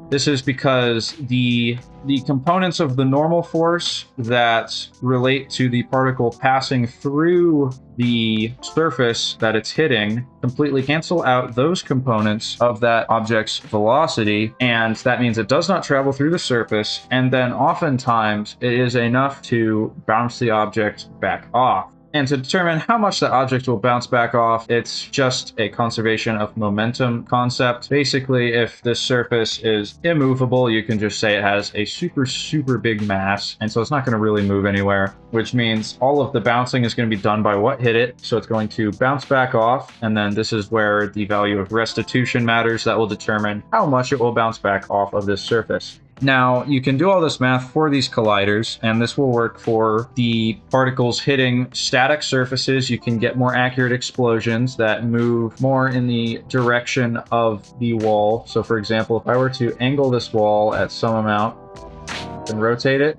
this is because the components of the normal force that relate to the particle passing through the surface that it's hitting completely cancel out those components of that object's velocity, and that means it does not travel through the surface, and then oftentimes it is enough to bounce the object back off. And to determine how much the object will bounce back off, it's just a conservation of momentum concept. Basically, if this surface is immovable, you can just say it has a super, super big mass, and so it's not going to really move anywhere, which means all of the bouncing is going to be done by what hit it, so it's going to bounce back off, and then this is where the value of restitution matters. That will determine how much it will bounce back off of this surface. Now, you can do all this math for these colliders, and this will work for the particles hitting static surfaces. You can get more accurate explosions that move more in the direction of the wall. So, for example, if I were to angle this wall at some amount and rotate it,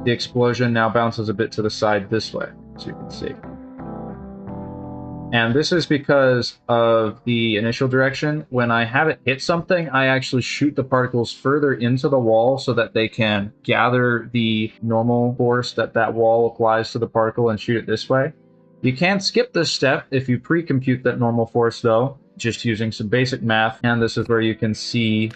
the explosion now bounces a bit to the side this way, as you can see. And this is because of the initial direction. When I have it hit something, I actually shoot the particles further into the wall so that they can gather the normal force that that wall applies to the particle and shoot it this way. You can skip this step if you pre-compute that normal force, though, just using some basic math. And this is where you can see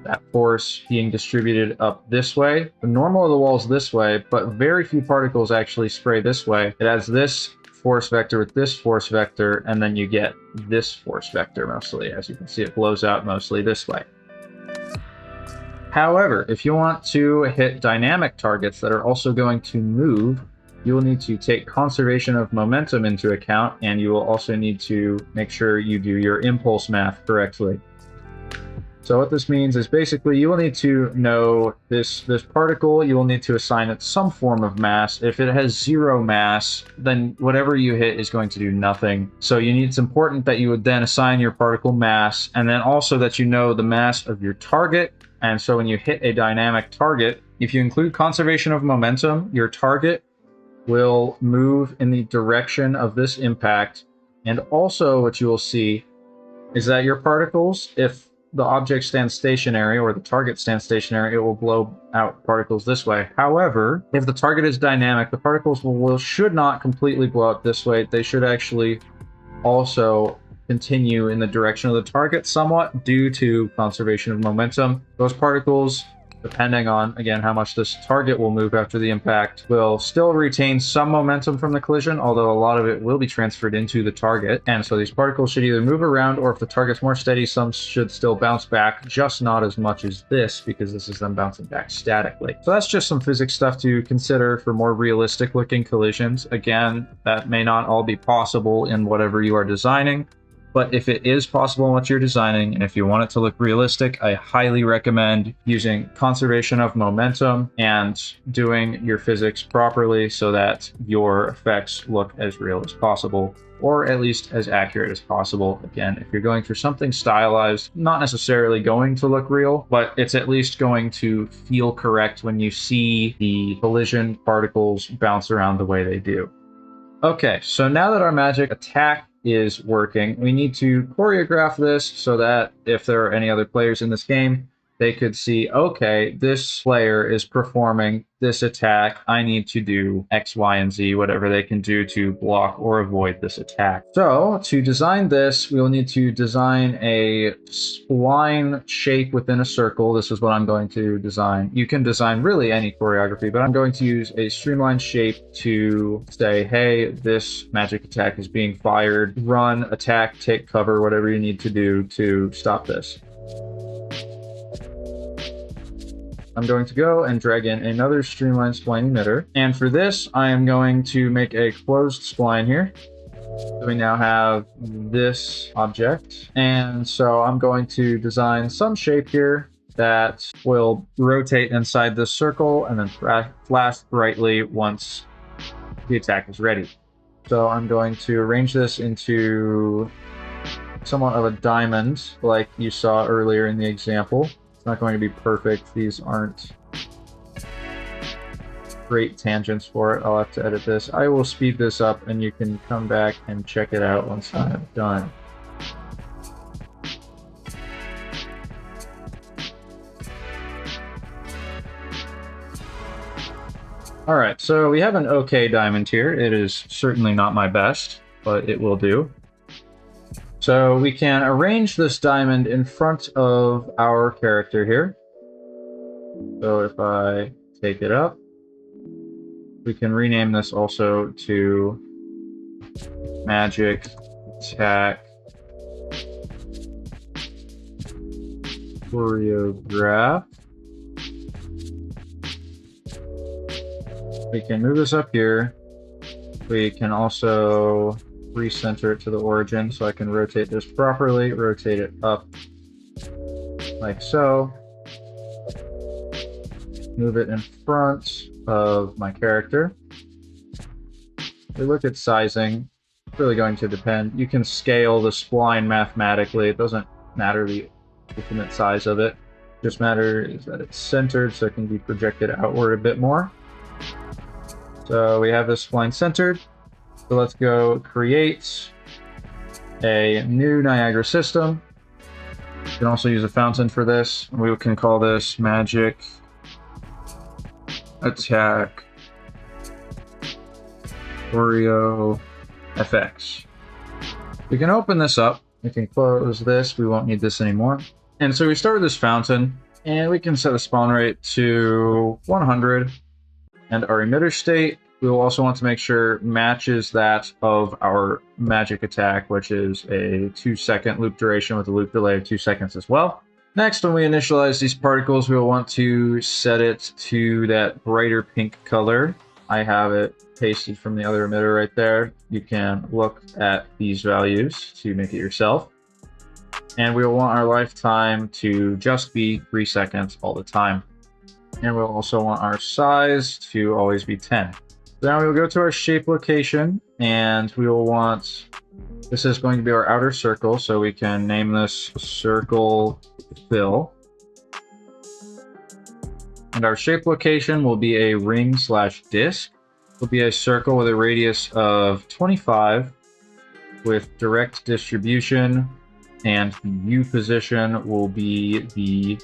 that force being distributed up this way. The normal of the wall is this way, but very few particles actually spray this way. It has this force vector with this force vector, and then you get this force vector mostly. As you can see, it blows out mostly this way. However, if you want to hit dynamic targets that are also going to move, you will need to take conservation of momentum into account, and you will also need to make sure you do your impulse math correctly. So what this means is basically you will need to know this particle, you will need to assign it some form of mass. If it has 0 mass, then whatever you hit is going to do nothing. So it's important that you would then assign your particle mass, and then also that you know the mass of your target. And so when you hit a dynamic target, if you include conservation of momentum, your target will move in the direction of this impact. And also what you will see is that your particles, if the object stands stationary or the target stands stationary, it will blow out particles this way. However, if the target is dynamic, the particles should not completely blow out this way. They should actually also continue in the direction of the target somewhat due to conservation of momentum. Those particles, depending on, again, how much this target will move after the impact, will still retain some momentum from the collision, although a lot of it will be transferred into the target. And so these particles should either move around, or if the target's more steady, some should still bounce back, just not as much as this, because this is them bouncing back statically. So that's just some physics stuff to consider for more realistic looking collisions. Again, that may not all be possible in whatever you are designing, but if it is possible in what you're designing, and if you want it to look realistic, I highly recommend using conservation of momentum and doing your physics properly so that your effects look as real as possible, or at least as accurate as possible. Again, if you're going for something stylized, not necessarily going to look real, but it's at least going to feel correct when you see the collision particles bounce around the way they do. Okay, so now that our magic attack is working, we need to choreograph this so that if there are any other players in this game, they could see, okay, this player is performing this attack. I need to do X, Y, and Z, whatever they can do to block or avoid this attack. So to design this, we'll need to design a spline shape within a circle. This is what I'm going to design. You can design really any choreography, but I'm going to use a streamline shape to say, hey, this magic attack is being fired. Run, attack, take cover, whatever you need to do to stop this. I'm going to go and drag in another Streamline spline emitter. And for this, I am going to make a closed spline here. So we now have this object. And so I'm going to design some shape here that will rotate inside this circle and then flash brightly once the attack is ready. So I'm going to arrange this into somewhat of a diamond like you saw earlier in the example. Not going to be perfect. These aren't great tangents for it. I'll have to edit this. I will speed this up and you can come back and check it out once I'm done. Alright, so we have an okay diamond here. It is certainly not my best, but it will do. So we can arrange this diamond in front of our character here. So if I take it up, we can rename this also to Magic Attack Choreograph. We can move this up here. We can also recenter it to the origin, so I can rotate this properly, rotate it up like so, move it in front of my character. We look at sizing. It's really going to depend. You can scale the spline mathematically. It doesn't matter the ultimate size of it. It just matters that it's centered so it can be projected outward a bit more. So we have this spline centered. So let's go create a new Niagara system. You can also use a fountain for this. We can call this Magic Attack Choreo FX. We can open this up. We can close this. We won't need this anymore. And so we start with this fountain, and we can set the spawn rate to 100. And our emitter state, we will also want to make sure matches that of our magic attack, which is a 2-second loop duration with a loop delay of 2 seconds as well. Next, when we initialize these particles, we will want to set it to that brighter pink color. I have it pasted from the other emitter right there. You can look at these values to make it yourself. And we will want our lifetime to just be 3 seconds all the time. And we'll also want our size to always be 10. Now we will go to our shape location, and we will want, this is going to be our outer circle, so we can name this circle fill. And our shape location will be a ring/disc. It will be a circle with a radius of 25 with direct distribution, and the U position will be the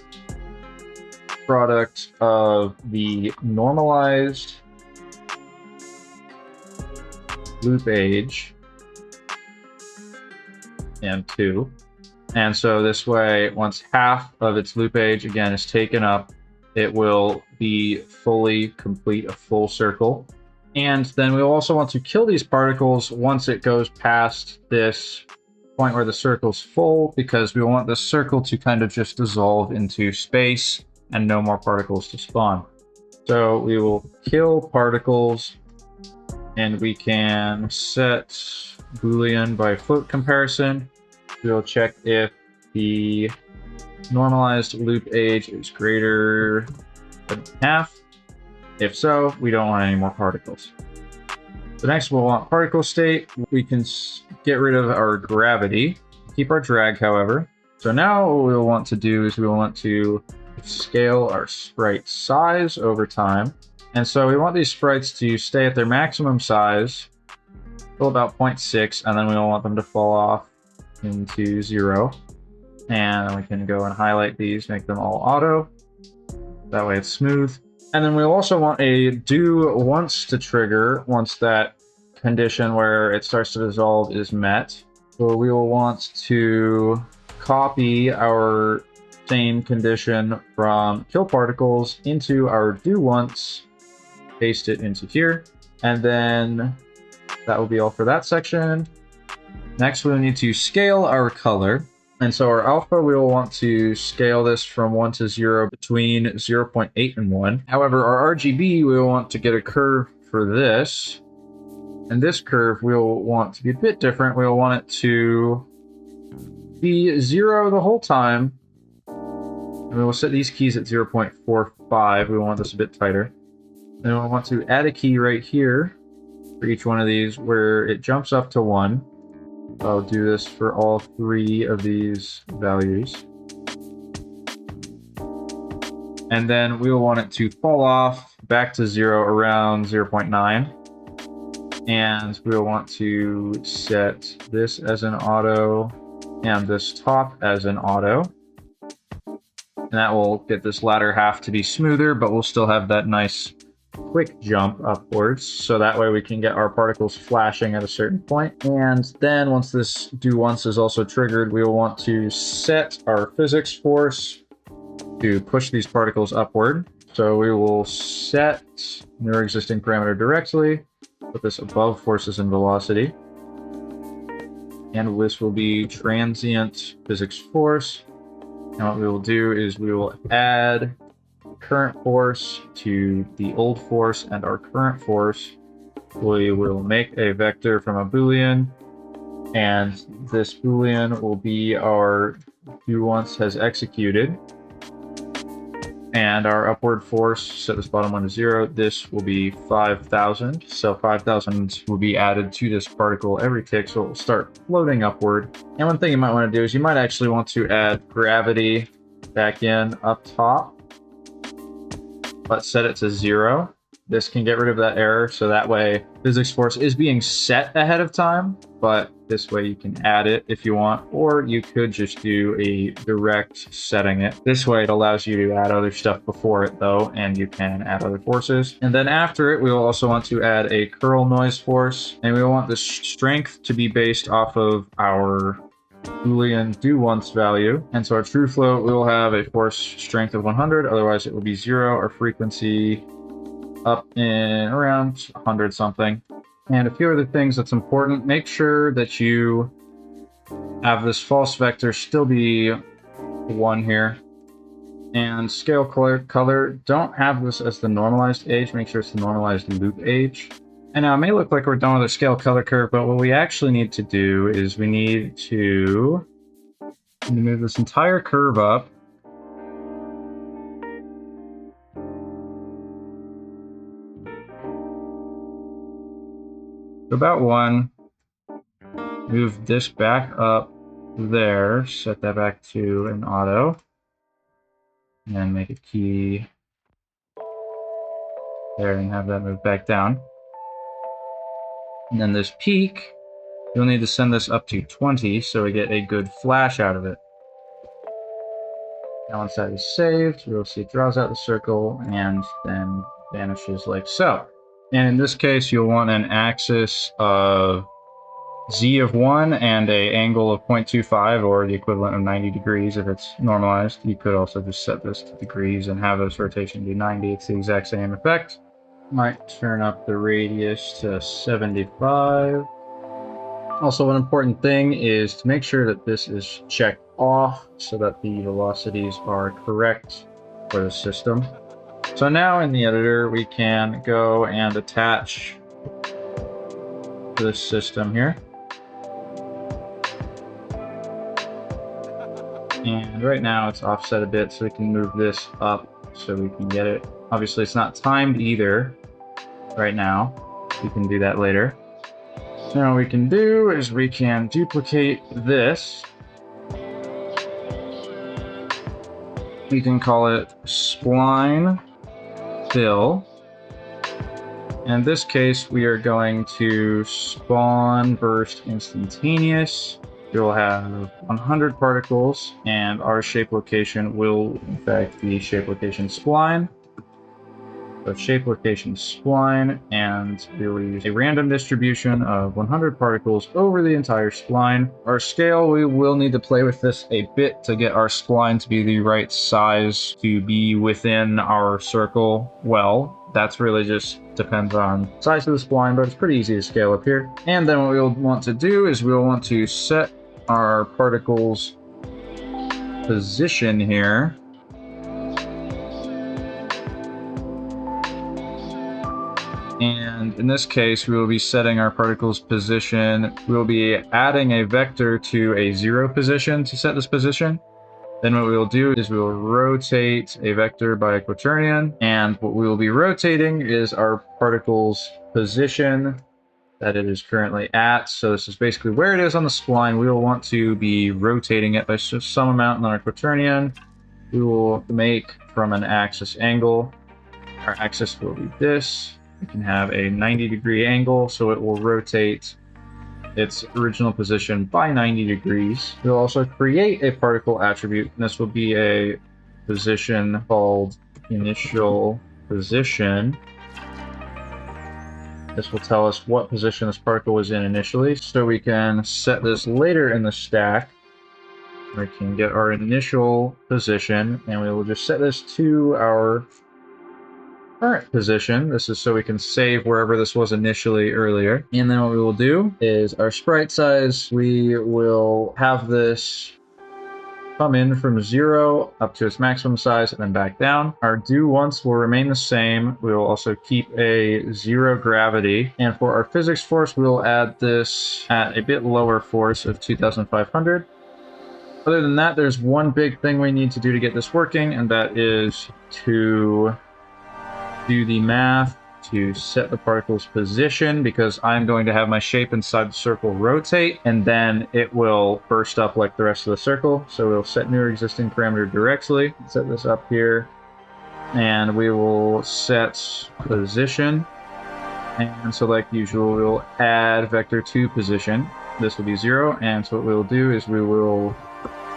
product of the normalized loop age and 2. And so this way, once half of its loop age again is taken up, it will be fully complete a full circle. And then we'll also want to kill these particles once it goes past this point where the circle's full, because we want the circle to kind of just dissolve into space and no more particles to spawn. So we will kill particles, and we can set Boolean by float comparison. We'll check if the normalized loop age is greater than half. If so, we don't want any more particles. So next we'll want particle state. We can get rid of our gravity, keep our drag, however. So now what we'll want to do is we'll want to scale our sprite size over time. And so we want these sprites to stay at their maximum size till about 0.6, and then we don't want them to fall off into 0. And then we can go and highlight these, make them all auto. That way it's smooth. And then we'll also want a do once to trigger once that condition where it starts to dissolve is met. So we will want to copy our same condition from kill particles into our do once, paste it into here, and then that will be all for that section. Next, we'll need to scale our color. And so our alpha, we will want to scale this from 1 to 0 between 0.8 and 1. However, our RGB, we will want to get a curve for this. And this curve, we'll want to be a bit different. We'll want it to be 0 the whole time. And we will set these keys at 0.45. We want this a bit tighter. Then we'll want to add a key right here for each one of these where it jumps up to 1. I'll do this for all 3 of these values. And then we will want it to fall off back to 0 around 0.9. And we'll want to set this as an auto and this top as an auto. And that will get this latter half to be smoother, but we'll still have that nice quick jump upwards, so that way we can get our particles flashing at a certain point. And then once this do once is also triggered, we will want to set our physics force to push these particles upward. So we will set near existing parameter directly, put this above forces and velocity, and this will be transient physics force. And what we will do is we will add current force to the old force and our current force. We will make a vector from a Boolean, and this Boolean will be our do once has executed. And our upward force, set this bottom one to 0. This will be 5,000. So 5,000 will be added to this particle every tick, so it will start floating upward. And one thing you might want to do is you might actually want to add gravity back in up top, but set it to 0. This can get rid of that error, so that way physics force is being set ahead of time, but this way you can add it if you want, or you could just do a direct setting it. This way it allows you to add other stuff before it though, and you can add other forces. And then after it, we will also want to add a curl noise force, and we want the strength to be based off of our Boolean do once value. And so our true float, we will have a force strength of 100, otherwise it will be 0. Our frequency up in around 100 something. And a few other things that's important, make sure that you have this false vector still be 1 here. And scale color, don't have this as the normalized age, make sure it's the normalized loop age. And now it may look like we're done with our scale color curve, but what we actually need to do is we need to move this entire curve up. About 1. Move this back up there, set that back to an auto. And then make a key there and have that move back down. And then this peak, you'll need to send this up to 20 so we get a good flash out of it. Now once that is saved, we'll see it draws out the circle and then vanishes like so. And in this case, you'll want an axis of z of 1 and a angle of 0.25 or the equivalent of 90 degrees if it's normalized. You could also just set this to degrees and have this rotation be 90. It's the exact same effect. Might turn up the radius to 75. Also, an important thing is to make sure that this is checked off so that the velocities are correct for the system. So now in the editor, we can go and attach this system here. And right now it's offset a bit, so we can move this up so we can get it. Obviously it's not timed either right now. We can do that later. Now what we can do is we can duplicate this. We can call it spline fill. In this case, we are going to spawn burst instantaneous. You'll have 100 particles, and our shape location will, in fact, be shape location spline. So shape location spline, and we will use a random distribution of 100 particles over the entire spline. Our scale, we will need to play with this a bit to get our spline to be the right size to be within our circle well. That's really just depends on size of the spline, but it's pretty easy to scale up here. And then what we'll want to do is we'll want to set our particles position here. And in this case, we will be setting our particles position. We'll be adding a vector to a 0 position to set this position. Then what we will do is we will rotate a vector by a quaternion, and what we will be rotating is our particle's position that it is currently at. So this is basically where it is on the spline. We will want to be rotating it by some amount on our quaternion. We will make from an axis angle. Our axis will be this. We can have a 90-degree angle, so it will rotate its original position by 90 degrees. We'll also create a particle attribute, and this will be a position called initial position. This will tell us what position this particle was in initially, so we can set this later in the stack. We can get our initial position, and we will just set this to our current position. This is so we can save wherever this was initially earlier. And then what we will do is our sprite size, we will have this come in from 0 up to its maximum size and then back down. Our do once will remain the same. We will also keep a 0 gravity. And for our physics force, we will add this at a bit lower force of 2,500. Other than that, there's one big thing we need to do to get this working, and that is to do the math to set the particle's position, because I'm going to have my shape inside the circle rotate, and then it will burst up like the rest of the circle. So we'll set new or existing parameter directly, set this up here, and we will set position. And so like usual, we'll add vector to position. This will be 0, and so what we'll do is we will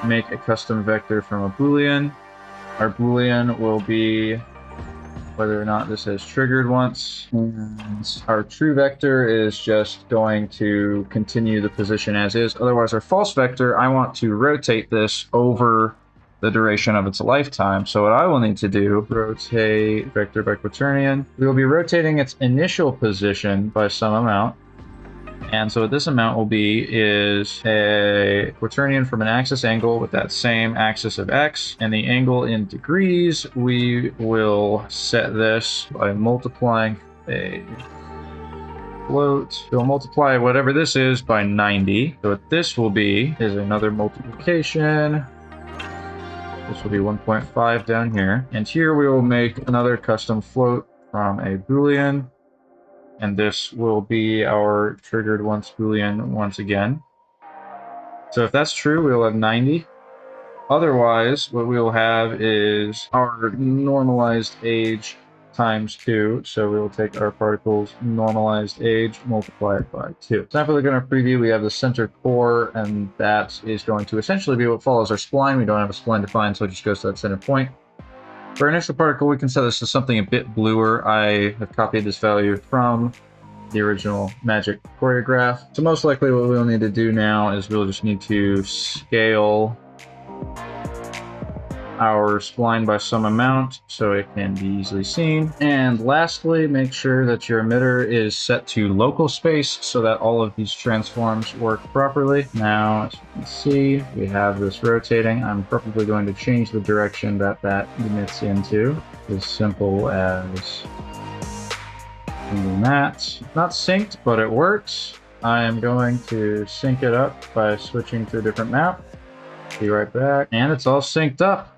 make a custom vector from a boolean. Our boolean will be whether or not this has triggered once, and our true vector is just going to continue the position as is. Otherwise, our false vector, I want to rotate this over the duration of its lifetime. So what I will need to do, rotate vector by quaternion. We will be rotating its initial position by some amount. And so what this amount will be is a quaternion from an axis angle with that same axis of x, and the angle in degrees, we will set this by multiplying a float. We'll multiply whatever this is by 90. So what this will be is another multiplication. This will be 1.5 down here. And here we will make another custom float from a Boolean. And this will be our triggered once Boolean once again. So if that's true, we'll have 90. Otherwise, what we'll have is our normalized age times 2. So we will take our particle's normalized age, multiply it by 2. So now if we look at our preview, we have the center core, and that is going to essentially be what follows our spline. We don't have a spline defined, so it just goes to that center point. For our initial particle, we can set this to something a bit bluer. I have copied this value from the original Magic Choreograph. So most likely what we'll need to do now is we'll just need to scale our spline by some amount so it can be easily seen. And lastly, make sure that your emitter is set to local space so that all of these transforms work properly. Now, as you can see, we have this rotating. I'm probably going to change the direction that that emits into. As simple as doing that. Not synced, but it works. I am going to sync it up by switching to a different map. Be right back. And it's all synced up.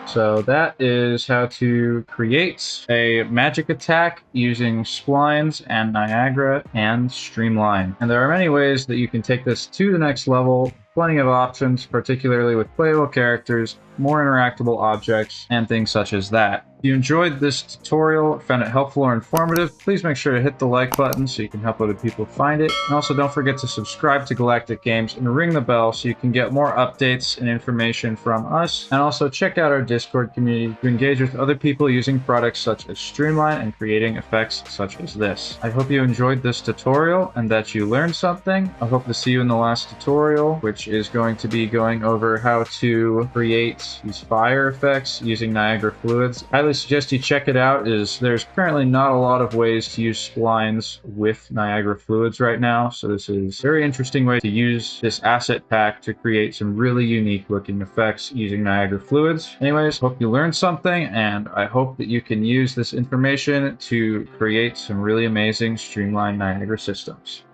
So that is how to create a magic attack using splines and Niagara and Streamline. And there are many ways that you can take this to the next level. Plenty of options, particularly with playable characters, more interactable objects, and things such as that. If you enjoyed this tutorial, found it helpful or informative, please make sure to hit the like button so you can help other people find it. And also don't forget to subscribe to Galacticc Games and ring the bell so you can get more updates and information from us. And also check out our Discord community to engage with other people using products such as Streamline and creating effects such as this. I hope you enjoyed this tutorial and that you learned something. I hope to see you in the last tutorial, which is going to be going over how to create these fire effects using Niagara fluids. I highly suggest you check it out, as there's currently not a lot of ways to use splines with Niagara fluids right now, so this is a very interesting way to use this asset pack to create some really unique looking effects using Niagara fluids. Anyways, hope you learned something, and I hope that you can use this information to create some really amazing Streamline Niagara systems.